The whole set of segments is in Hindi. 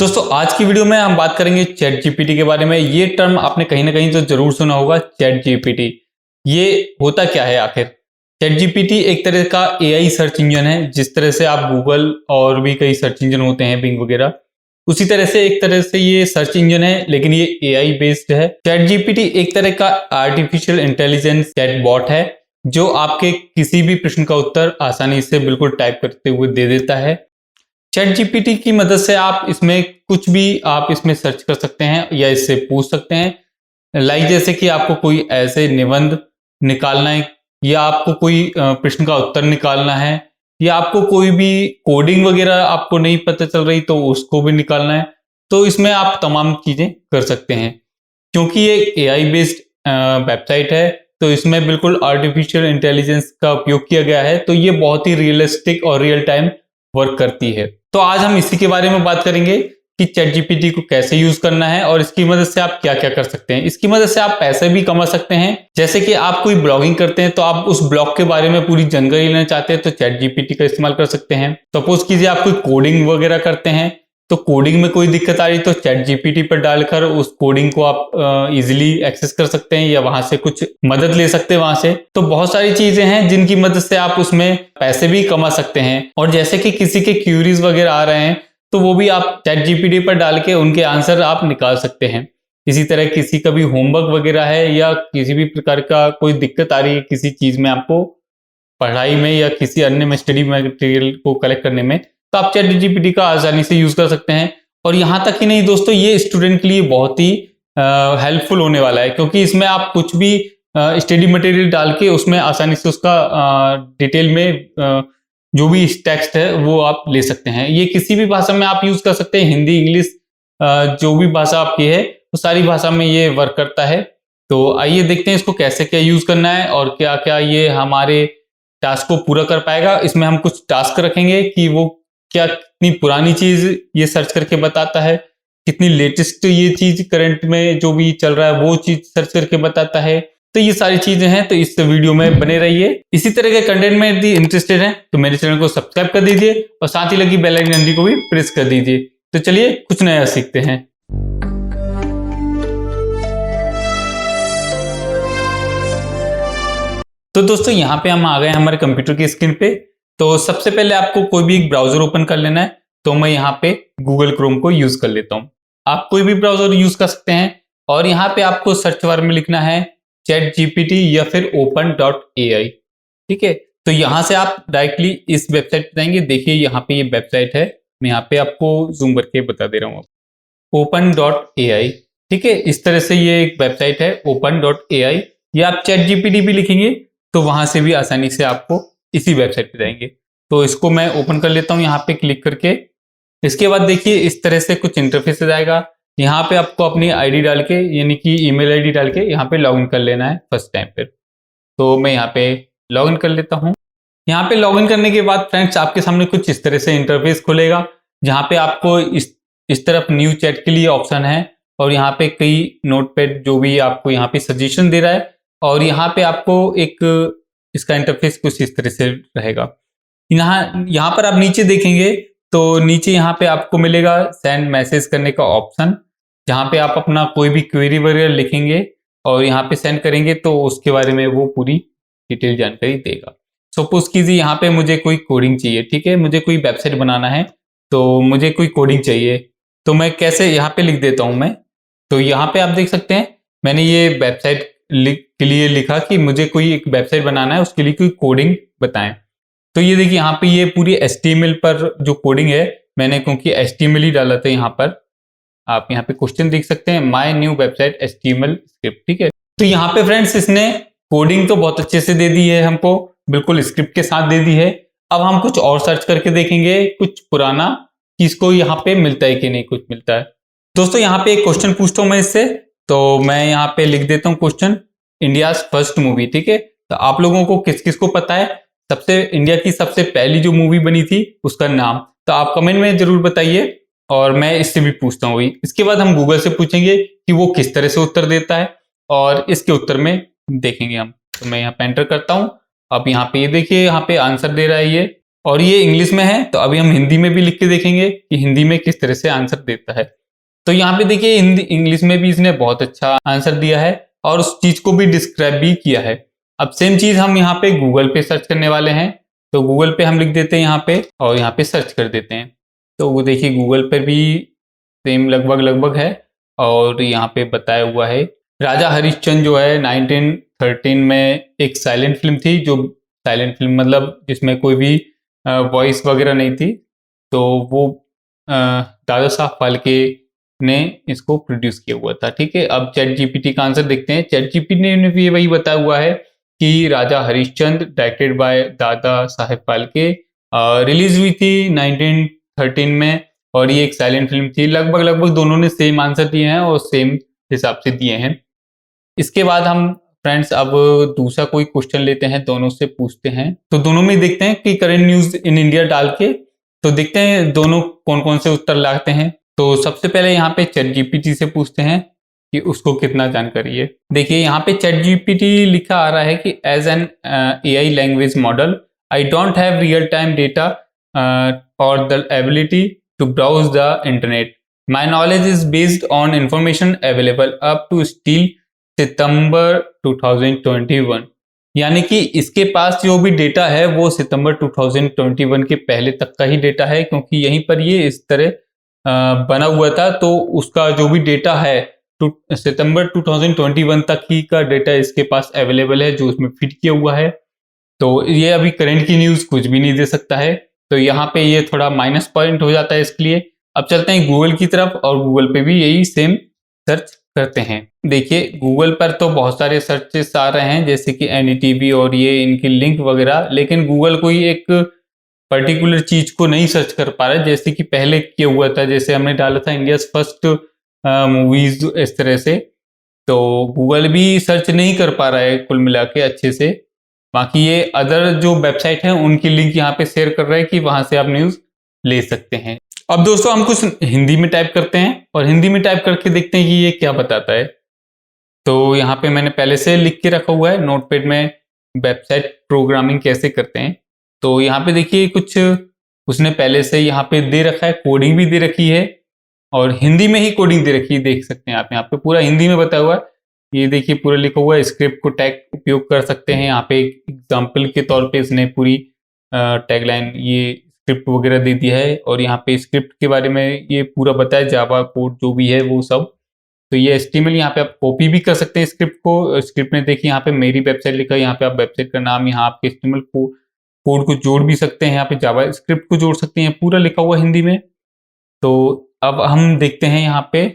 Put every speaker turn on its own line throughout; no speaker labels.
दोस्तों आज की वीडियो में हम बात करेंगे चैट जीपीटी के बारे में। ये टर्म आपने कहीं ना कहीं तो जरूर सुना होगा, चैट जीपीटी। ये होता क्या है आखिर? चैट जीपीटी एक तरह का एआई सर्च इंजन है। जिस तरह से आप गूगल और भी कई सर्च इंजन होते हैं, बिंग वगैरह, उसी तरह से एक तरह से ये सर्च इंजन है, लेकिन ये एआई बेस्ड है। चैट जीपीटी एक तरह का आर्टिफिशियल इंटेलिजेंस चैट बॉट है जो आपके किसी भी प्रश्न का उत्तर आसानी से बिल्कुल टाइप करते हुए दे देता है। चैट जीपीटी की मदद से आप इसमें कुछ भी आप इसमें सर्च कर सकते हैं या इससे पूछ सकते हैं। जैसे कि आपको कोई ऐसे निबंध निकालना है, या आपको कोई प्रश्न का उत्तर निकालना है, या आपको कोई भी कोडिंग वगैरह आपको नहीं पता चल रही तो उसको भी निकालना है, तो इसमें आप तमाम चीजें कर सकते हैं। क्योंकि ये एआई बेस्ड वेबसाइट है तो इसमें बिल्कुल आर्टिफिशियल इंटेलिजेंस का उपयोग किया गया है, तो ये बहुत ही रियलिस्टिक और रियल टाइम वर्क करती है। तो आज हम इसी के बारे में बात करेंगे कि चैट जीपीटी को कैसे यूज करना है और इसकी मदद से आप क्या क्या कर सकते हैं। इसकी मदद से आप पैसे भी कमा सकते हैं। जैसे कि आप कोई ब्लॉगिंग करते हैं तो आप उस ब्लॉग के बारे में पूरी जानकारी लेना चाहते हैं तो चैट जीपीटी का इस्तेमाल कर सकते हैं। सपोज कीजिए आप कोई कोडिंग वगैरह करते हैं तो कोडिंग में कोई दिक्कत आ रही तो चैट जीपीटी पर डालकर उस कोडिंग को आप इजीली एक्सेस कर सकते हैं या वहां से कुछ मदद ले सकते हैं वहां से। तो बहुत सारी चीजें हैं जिनकी मदद से आप उसमें पैसे भी कमा सकते हैं। और जैसे कि किसी के क्यूरीज वगैरह आ रहे हैं तो वो भी आप चैट जीपीटी पर डाल के उनके आंसर आप निकाल सकते हैं। इसी तरह किसी का भी होमवर्क वगैरह है या किसी भी प्रकार का कोई दिक्कत आ रही है किसी चीज में, आपको पढ़ाई में या किसी अन्य में स्टडी मटेरियल को कलेक्ट करने में, तो आप चैट जीपीटी का आसानी से यूज कर सकते हैं। और यहाँ तक ही नहीं दोस्तों, ये स्टूडेंट के लिए बहुत ही हेल्पफुल होने वाला है, क्योंकि इसमें आप कुछ भी स्टडी मटेरियल डाल के उसमें आसानी से उसका डिटेल में जो भी टेक्स्ट है वो आप ले सकते हैं। ये किसी भी भाषा में आप यूज कर सकते हैं, हिंदी, इंग्लिश, जो भी भाषा आपकी है वो सारी भाषा में ये वर्क करता है। तो आइए देखते हैं इसको कैसे क्या यूज करना है और क्या क्या ये हमारे टास्क को पूरा कर पाएगा। इसमें हम कुछ टास्क रखेंगे कि वो क्या कितनी पुरानी चीज ये सर्च करके बताता है, कितनी लेटेस्ट ये चीज करंट में जो भी चल रहा है वो चीज सर्च करके बताता है। तो ये सारी चीजें हैं, तो इस वीडियो में बने रहिए। इसी तरह के कंटेंट में यदि इंटरेस्टेड हैं तो मेरे चैनल को सब्सक्राइब कर दीजिए और साथ ही लगी बेल आइकन घंटी को भी प्रेस कर दीजिए। तो चलिए कुछ नया सीखते हैं। तो दोस्तों यहाँ पे हम आ गए हमारे कंप्यूटर की स्क्रीन पे। तो सबसे पहले आपको कोई भी एक ब्राउजर ओपन कर लेना है। तो मैं यहाँ पे गूगल क्रोम को यूज कर लेता हूँ। आप कोई भी ब्राउजर यूज कर सकते हैं और यहाँ पे आपको सर्च बार में लिखना है चैट जीपीटी या फिर open.ai। ठीक है, तो यहाँ से आप डायरेक्टली इस वेबसाइट पे जाएंगे। देखिए यहाँ पे ये वेबसाइट है, मैं यहाँ पे आपको जूम करके बता दे रहा हूँ। open.ai, ठीक है, इस तरह से ये एक वेबसाइट है open.ai। या आप चैट जीपीटी भी लिखेंगे तो वहां से भी आसानी से आपको इसी वेबसाइट पे जाएंगे। तो इसको मैं ओपन कर लेता हूँ यहाँ पे क्लिक करके। इसके बाद देखिए इस तरह से कुछ इंटरफेस आएगा। यहाँ पे आपको अपनी आईडी डाल के, यानी कि ईमेल आईडी डाल के यहाँ पे लॉगिन कर लेना है फर्स्ट टाइम पे। तो मैं यहाँ पे लॉगिन कर लेता हूँ। यहाँ पे लॉगिन करने के बाद फ्रेंड्स आपके सामने कुछ इस तरह से इंटरफेस खुलेगा, जहाँ पे आपको इस तरफ न्यू चैट के लिए ऑप्शन है और यहाँ पे कई नोटपैड जो भी आपको यहाँ पे सजेशन दे रहा है। और यहाँ पे आपको एक इसका इंटरफेस कुछ इस तरह से रहेगा। यहाँ पर आप नीचे देखेंगे तो नीचे यहाँ पे आपको मिलेगा सेंड मैसेज करने का ऑप्शन, जहाँ पे आप अपना कोई भी क्वेरी वगैरह लिखेंगे और यहाँ पे सेंड करेंगे तो उसके बारे में वो पूरी डिटेल जानकारी देगा। सपोज कीजिए यहाँ पे मुझे कोई कोडिंग चाहिए, ठीक है, मुझे कोई वेबसाइट बनाना है तो मुझे कोई कोडिंग चाहिए, तो मैं कैसे यहाँ पे लिख देता हूँ मैं। तो यहाँ पे आप देख सकते हैं मैंने ये वेबसाइट के लिए लिखा कि मुझे कोई एक वेबसाइट बनाना है, उसके लिए कोई कोडिंग बताएं। तो ये देखिए यहाँ पे ये पूरी HTML पर जो कोडिंग है, मैंने क्योंकि HTML ही डाला था यहाँ पर, आप यहाँ पे क्वेश्चन देख सकते हैं my new website HTML script. ठीक है, तो यहाँ पे फ्रेंड्स इसने कोडिंग तो बहुत अच्छे से दे दी है हमको, बिल्कुल स्क्रिप्ट के साथ दे दी है। अब हम कुछ और सर्च करके देखेंगे कुछ पुराना कि इसको यहाँ पे मिलता है कि नहीं कुछ मिलता है। दोस्तों यहाँ पे एक क्वेश्चन पूछता हूँ मैं इससे, तो मैं यहाँ पे लिख देता हूँ क्वेश्चन इंडिया फर्स्ट मूवी। ठीक है, तो आप लोगों को किस किस को पता है सबसे इंडिया की सबसे पहली जो मूवी बनी थी उसका नाम, तो आप कमेंट में जरूर बताइए और मैं इससे भी पूछता हूँ। इसके बाद हम गूगल से पूछेंगे कि वो किस तरह से उत्तर देता है और इसके उत्तर में देखेंगे हम। तो मैं यहाँ पे एंटर करता हूँ। अब यहाँ पे ये देखिए यहाँ पे आंसर दे रहा है ये और ये इंग्लिश में है, तो अभी हम हिंदी में भी लिख के देखेंगे कि हिंदी में किस तरह से आंसर देता है। तो यहाँ पे देखिए हिंदी इंग्लिश में भी इसने बहुत अच्छा आंसर दिया है और उस चीज को भी डिस्क्राइब भी किया है। अब सेम चीज हम यहाँ पे गूगल पे सर्च करने वाले हैं, तो गूगल पे हम लिख देते हैं यहाँ पे और यहाँ पे सर्च कर देते हैं। तो वो देखिए गूगल पे भी सेम लगभग लगभग है और यहाँ पे बताया हुआ है राजा हरिश्चंद्र जो है 1913 में एक साइलेंट फिल्म थी, जो साइलेंट फिल्म मतलब जिसमें कोई भी वॉइस वगैरह नहीं थी, तो वो दादा साहब फाल्के ने इसको प्रोड्यूस किया हुआ था। ठीक है, अब चैट जीपीटी का आंसर देखते हैं। चैट जीपीटी ने भी वही बताया हुआ है कि राजा Harishchandra directed by Dada Saheb Phalke release हुई थी 1913 में और ये एक साइलेंट फिल्म थी। लगभग लगभग दोनों ने सेम आंसर दिए हैं और सेम हिसाब से दिए हैं। इसके बाद हम फ्रेंड्स अब दूसरा कोई क्वेश्चन लेते हैं, दोनों से पूछते हैं। तो दोनों में देखते हैं कि करंट न्यूज इन इंडिया डाल के, तो देखते हैं दोनों कौन कौन से उत्तर लाते हैं। तो सबसे पहले यहाँ पे चैट जीपीटी से पूछते हैं कि उसको कितना जानकारी है। देखिए यहाँ पे चैट जीपीटी लिखा आ रहा है कि as an AI language model I don't have real time data और the ability to browse the internet. My knowledge is based on information available up to still सितंबर 2021। यानी कि इसके पास जो भी डेटा है वो सितंबर 2021 के पहले तक का ही डेटा है, क्योंकि यहीं पर ये इस तरह बना हुआ था। तो उसका जो भी डेटा है सितंबर 2021 तक ही का डेटा इसके पास अवेलेबल है, जो उसमें फिट किया हुआ है। तो ये अभी करंट की न्यूज कुछ भी नहीं दे सकता है, तो यहाँ पे ये थोड़ा माइनस पॉइंट हो जाता है इसके लिए। अब चलते हैं गूगल की तरफ और गूगल पे भी यही सेम सर्च करते हैं। देखिए गूगल पर तो बहुत सारे सर्चेस आ रहे हैं जैसे कि एनडीटीवी और ये इनकी लिंक वगैरह, लेकिन गूगल कोई एक पर्टिकुलर चीज को नहीं सर्च कर पा रहा है जैसे कि पहले किया हुआ था। जैसे हमने डाला था इंडिया फर्स्ट मूवीज इस तरह से, तो गूगल भी सर्च नहीं कर पा रहा है कुल मिला के अच्छे से। बाकी ये अदर जो वेबसाइट है उनकी लिंक यहाँ पे शेयर कर रहे हैं कि वहां से आप न्यूज ले सकते हैं। अब दोस्तों हम कुछ हिंदी में टाइप करते हैं और हिंदी में टाइप करके देखते हैं कि ये क्या बताता है। तो यहाँ पे मैंने पहले से लिख के रखा हुआ है नोटपैड में वेबसाइट प्रोग्रामिंग कैसे करते हैं। तो यहाँ पे देखिए कुछ उसने पहले से यहाँ पे दे रखा है, कोडिंग भी दे रखी है और हिंदी में ही कोडिंग दे रखी है, देख सकते हैं आप यहाँ पे पूरा हिंदी में बताया हुआ है। ये देखिए पूरा लिखा हुआ है, स्क्रिप्ट को टैग उपयोग कर सकते हैं। यहाँ पे एग्जाम्पल के तौर पे इसने पूरी टैगलाइन ये स्क्रिप्ट वगैरह दे दिया है और यहाँ पे स्क्रिप्ट के बारे में ये पूरा बताया, जावा कोड जो भी है वो सब। तो ये HTML यहाँ पे आप कॉपी भी कर सकते हैं स्क्रिप्ट को। स्क्रिप्ट में देखिए यहाँ पे मेरी वेबसाइट लिखा है, यहाँ पे आप वेबसाइट का नाम, यहाँ आपके HTML कोड को जोड़ भी सकते हैं, यहाँ पे जावा स्क्रिप्ट को जोड़ सकते हैं, पूरा लिखा हुआ हिंदी में। तो अब हम देखते हैं यहाँ पे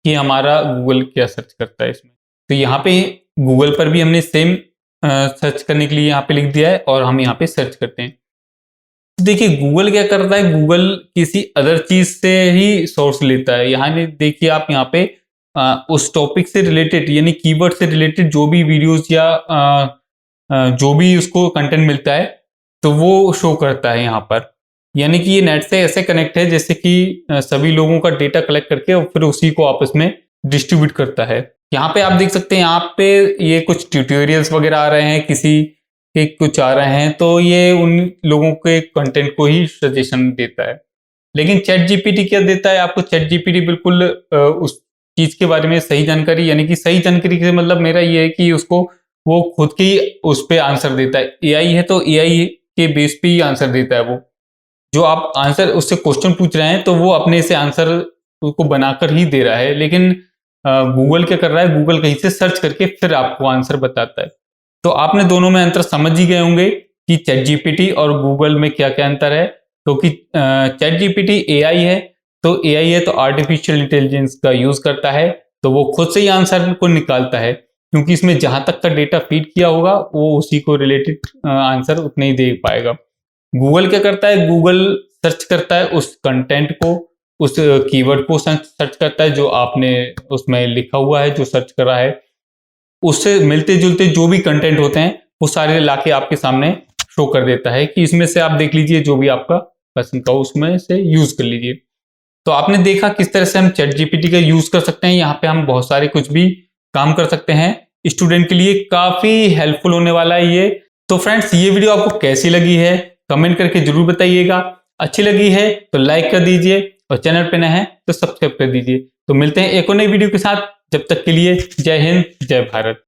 कि हमारा गूगल क्या सर्च करता है इसमें। तो यहाँ पे गूगल पर भी हमने सेम सर्च करने के लिए यहाँ पे लिख दिया है और हम यहाँ पे सर्च करते हैं। तो देखिए गूगल क्या करता है, गूगल किसी अदर चीज से ही सोर्स लेता है। यहाँ देखिए आप यहाँ पे उस टॉपिक से रिलेटेड यानी कीवर्ड से रिलेटेड जो भी वीडियोस या जो भी उसको कंटेंट मिलता है तो वो शो करता है यहाँ पर। यानी कि ये नेट से ऐसे कनेक्ट है जैसे कि सभी लोगों का डेटा कलेक्ट करके और फिर उसी को आपस में डिस्ट्रीब्यूट करता है। यहाँ पे आप देख सकते हैं, यहाँ पे ये कुछ ट्यूटोरियल्स वगैरह आ रहे हैं, किसी के कुछ आ रहे हैं, तो ये उन लोगों के कंटेंट को ही सजेशन देता है। लेकिन चैट जीपीटी क्या देता है आपको? चैट जीपीटी बिल्कुल उस चीज के बारे में सही जानकारी, यानी कि सही जानकारी से मतलब मेरा ये है कि उसको वो खुद की उस पर आंसर देता है। एआई है तो एआई के बेस पे ही आंसर देता है। वो जो आप आंसर उससे क्वेश्चन पूछ रहे हैं तो वो अपने से आंसर को बनाकर ही दे रहा है। लेकिन गूगल क्या कर रहा है, गूगल कहीं से सर्च करके फिर आपको आंसर बताता है। तो आपने दोनों में अंतर समझ ही गए होंगे कि चैट जीपीटी और गूगल में क्या क्या अंतर है। क्योंकि चैट जीपीटी एआई है, तो एआई है तो आर्टिफिशियल इंटेलिजेंस का यूज करता है, तो वो खुद से ही आंसर को निकालता है, क्योंकि इसमें जहां तक का डेटा फीड किया होगा वो उसी को रिलेटेड आंसर उतने ही दे पाएगा। गूगल क्या करता है, गूगल सर्च करता है उस कंटेंट को, उस कीवर्ड को सर्च करता है जो आपने उसमें लिखा हुआ है, जो सर्च करा है, उससे मिलते जुलते जो भी कंटेंट होते हैं वो सारे लाके आपके सामने शो कर देता है कि इसमें से आप देख लीजिए जो भी आपका पसंद का उसमें से यूज कर लीजिए। तो आपने देखा किस तरह से हम चैट जीपीटी का यूज कर सकते हैं। यहाँ पे हम बहुत सारे कुछ भी काम कर सकते हैं। स्टूडेंट के लिए काफी हेल्पफुल होने वाला है ये। तो फ्रेंड्स ये वीडियो आपको कैसी लगी है कमेंट करके जरूर बताइएगा। अच्छी लगी है तो लाइक कर दीजिए और चैनल पे नए हैं तो सब्सक्राइब कर दीजिए। तो मिलते हैं एक और नई वीडियो के साथ, जब तक के लिए जय हिंद जय भारत।